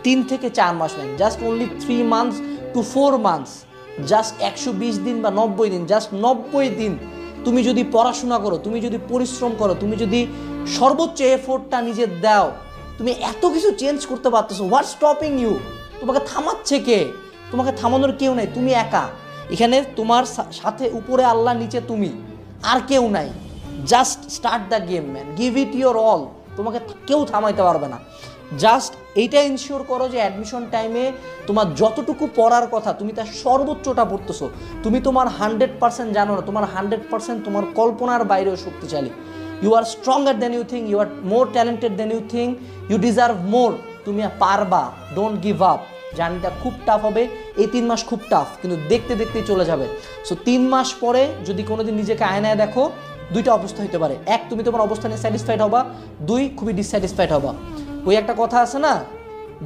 3 থেকে 4 মাস man, just only 3 months to 4 months, just 120 দিন বা 90 দিন, জাস্ট 90 দিন তুমি যদি পড়াশোনা করো, তুমি যদি পরিশ্রম করো, তুমি যদি সর্বোচ্চ এফোর্টটা নিজে দাও, তুমি এত কিছু চেঞ্জ করতে পারতেছো। What stopping you? তোমাকে থামাচ্ছে কে? তোমাকে থামানোর কেউ নাই, তুমি একা এখানে, তোমার সাথে উপরে আল্লাহ, নিচে তুমি, আর কেউ নাই। Just start the game man, give it your all, তোমাকে কেউ থামাইতে পারবে না। জাস্ট এইটা ইনশিওর করো যে অ্যাডমিশন টাইমে তোমার যতটুকু পড়ার কথা তুমি তার সর্বোচ্চটা পড়তেছো। তুমি তোমার 100% জানো না, তোমার 100% তোমার কল্পনার বাইরেও শক্তিশালী। You are stronger than you think, you are more talented than you think, you deserve more. তুমি পারবা, ডোন্ট গিভ আপ। জার্নিটা খুব টাফ হবে, এই 3 মাস খুব টাফ, কিন্তু দেখতে দেখতেই চলে যাবে। সো 3 মাস পরে যদি কোনোদিন নিজেকে আয়নায় দেখো, দুইটা অবস্থা হতে পারে। এক, তুমি তোমার অবস্থানে স্যাটিসফাইড হবা, দুই, খুবই ডিসস্যাটিসফাইড হবা। ওই একটা কথা আছে না,